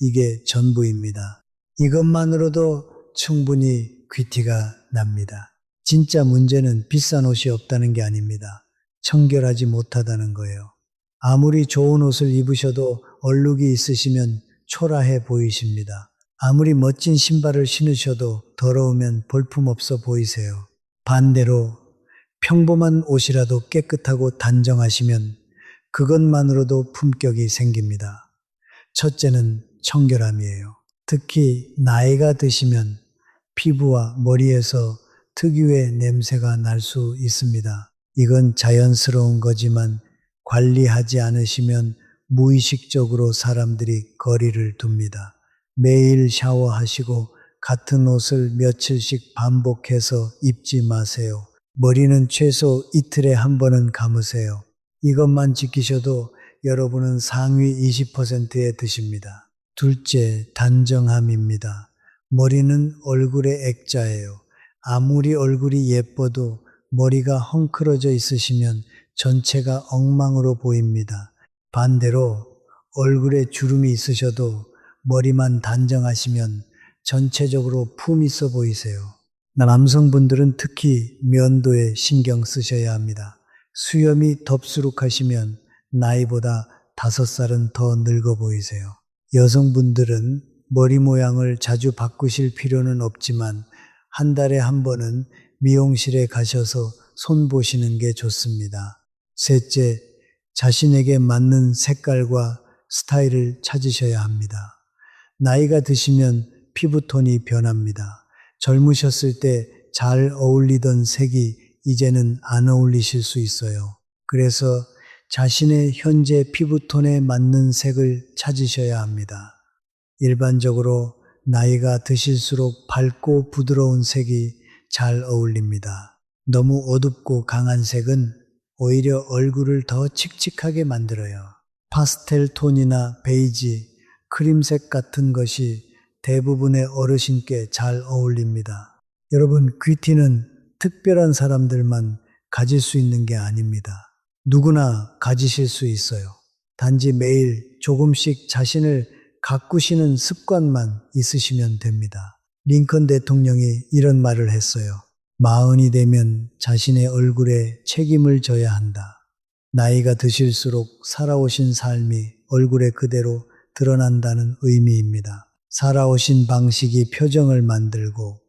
이게 전부입니다. 이것만으로도 충분히 귀티가 납니다. 진짜 문제는 비싼 옷이 없다는 게 아닙니다. 청결하지 못하다는 거예요. 아무리 좋은 옷을 입으셔도 얼룩이 있으시면 초라해 보이십니다. 아무리 멋진 신발을 신으셔도 더러우면 볼품없어 보이세요. 반대로 평범한 옷이라도 깨끗하고 단정하시면 그것만으로도 품격이 생깁니다. 첫째는 청결함이에요. 특히 나이가 드시면 피부와 머리에서 특유의 냄새가 날 수 있습니다. 이건 자연스러운 거지만 관리하지 않으시면 무의식적으로 사람들이 거리를 둡니다. 매일 샤워하시고 같은 옷을 며칠씩 반복해서 입지 마세요. 머리는 최소 이틀에 한 번은 감으세요. 이것만 지키셔도 여러분은 상위 20%에 드십니다. 둘째, 단정함입니다. 머리는 얼굴의 액자예요. 아무리 얼굴이 예뻐도 머리가 헝클어져 있으시면 전체가 엉망으로 보입니다. 반대로 얼굴에 주름이 있으셔도 머리만 단정하시면 전체적으로 품 있어 보이세요. 남성분들은 특히 면도에 신경 쓰셔야 합니다. 수염이 덥수룩하시면 나이보다 5살은 더 늙어 보이세요. 여성분들은 머리 모양을 자주 바꾸실 필요는 없지만 한 달에 한 번은 미용실에 가셔서 손 보시는 게 좋습니다. 셋째, 자신에게 맞는 색깔과 스타일을 찾으셔야 합니다. 나이가 드시면 피부톤이 변합니다. 젊으셨을 때 잘 어울리던 색이 이제는 안 어울리실 수 있어요. 그래서 자신의 현재 피부톤에 맞는 색을 찾으셔야 합니다. 일반적으로 나이가 드실수록 밝고 부드러운 색이 잘 어울립니다. 너무 어둡고 강한 색은 오히려 얼굴을 더 칙칙하게 만들어요. 파스텔 톤이나 베이지, 크림색 같은 것이 대부분의 어르신께 잘 어울립니다. 여러분, 귀티는 특별한 사람들만 가질 수 있는 게 아닙니다. 누구나 가지실 수 있어요. 단지 매일 조금씩 자신을 가꾸시는 습관만 있으시면 됩니다. 링컨 대통령이 이런 말을 했어요. 40이 되면 자신의 얼굴에 책임을 져야 한다. 나이가 드실수록 살아오신 삶이 얼굴에 그대로 드러난다는 의미입니다. 살아오신 방식이 표정을 만들고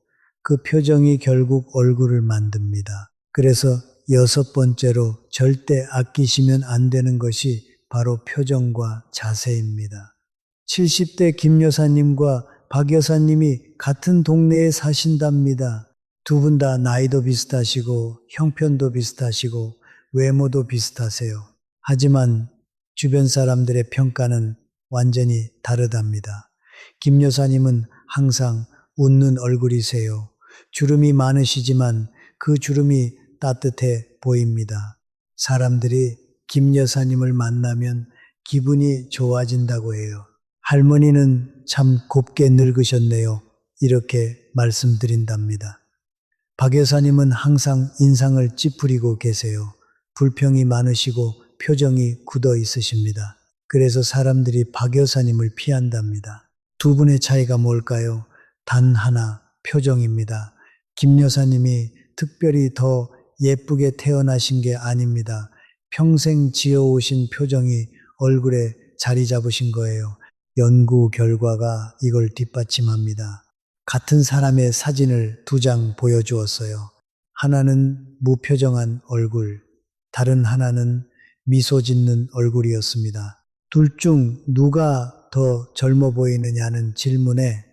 그 표정이 결국 얼굴을 만듭니다. 그래서 6번째로 절대 아끼시면 안 되는 것이 바로 표정과 자세입니다. 70대 김 여사님과 박 여사님이 같은 동네에 사신답니다. 두 분 다 나이도 비슷하시고 형편도 비슷하시고 외모도 비슷하세요. 하지만 주변 사람들의 평가는 완전히 다르답니다. 김 여사님은 항상 웃는 얼굴이세요. 주름이 많으시지만 그 주름이 따뜻해 보입니다. 사람들이 김 여사님을 만나면 기분이 좋아진다고 해요. 할머니는 참 곱게 늙으셨네요. 이렇게 말씀드린답니다. 박 여사님은 항상 인상을 찌푸리고 계세요. 불평이 많으시고 표정이 굳어 있으십니다. 그래서 사람들이 박 여사님을 피한답니다. 두 분의 차이가 뭘까요? 단 하나, 표정입니다. 김 여사님이 특별히 더 예쁘게 태어나신 게 아닙니다. 평생 지어오신 표정이 얼굴에 자리 잡으신 거예요. 연구 결과가 이걸 뒷받침합니다. 같은 사람의 사진을 2장 보여주었어요. 하나는 무표정한 얼굴, 다른 하나는 미소 짓는 얼굴이었습니다. 둘 중 누가 더 젊어 보이느냐는 질문에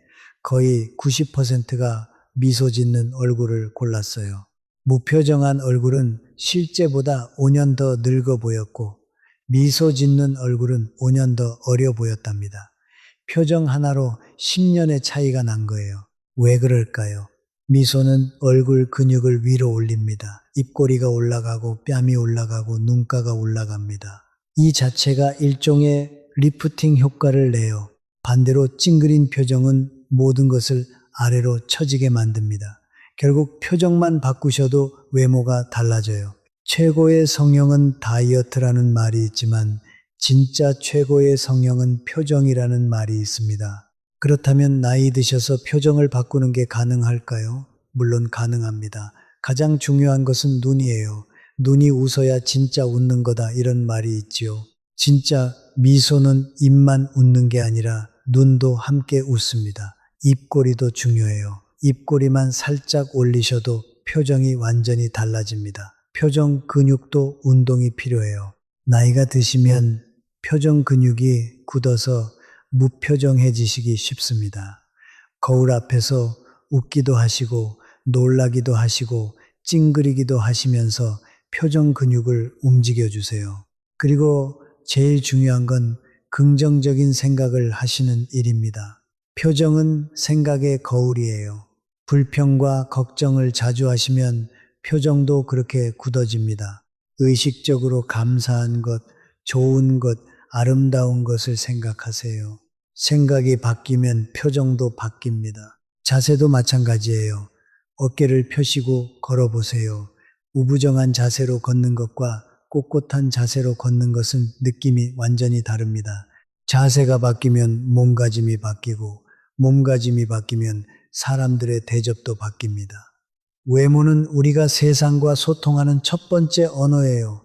거의 90%가 미소 짓는 얼굴을 골랐어요. 무표정한 얼굴은 실제보다 5년 더 늙어 보였고 미소 짓는 얼굴은 5년 더 어려 보였답니다. 표정 하나로 10년의 차이가 난 거예요. 왜 그럴까요? 미소는 얼굴 근육을 위로 올립니다. 입꼬리가 올라가고 뺨이 올라가고 눈가가 올라갑니다. 이 자체가 일종의 리프팅 효과를 내요. 반대로 찡그린 표정은 모든 것을 아래로 처지게 만듭니다. 결국 표정만 바꾸셔도 외모가 달라져요. 최고의 성형은 다이어트라는 말이 있지만 진짜 최고의 성형은 표정이라는 말이 있습니다. 그렇다면 나이 드셔서 표정을 바꾸는 게 가능할까요? 물론 가능합니다. 가장 중요한 것은 눈이에요. 눈이 웃어야 진짜 웃는 거다 이런 말이 있지요. 진짜 미소는 입만 웃는 게 아니라 눈도 함께 웃습니다. 입꼬리도 중요해요. 입꼬리만 살짝 올리셔도 표정이 완전히 달라집니다. 표정 근육도 운동이 필요해요. 나이가 드시면 표정 근육이 굳어서 무표정해지시기 쉽습니다. 거울 앞에서 웃기도 하시고 놀라기도 하시고 찡그리기도 하시면서 표정 근육을 움직여 주세요. 그리고 제일 중요한 건 긍정적인 생각을 하시는 일입니다. 표정은 생각의 거울이에요. 불평과 걱정을 자주 하시면 표정도 그렇게 굳어집니다. 의식적으로 감사한 것, 좋은 것, 아름다운 것을 생각하세요. 생각이 바뀌면 표정도 바뀝니다. 자세도 마찬가지예요. 어깨를 펴시고 걸어보세요. 우부정한 자세로 걷는 것과 꼿꼿한 자세로 걷는 것은 느낌이 완전히 다릅니다. 자세가 바뀌면 몸가짐이 바뀌고 몸가짐이 바뀌면 사람들의 대접도 바뀝니다. 외모는 우리가 세상과 소통하는 첫 번째 언어예요.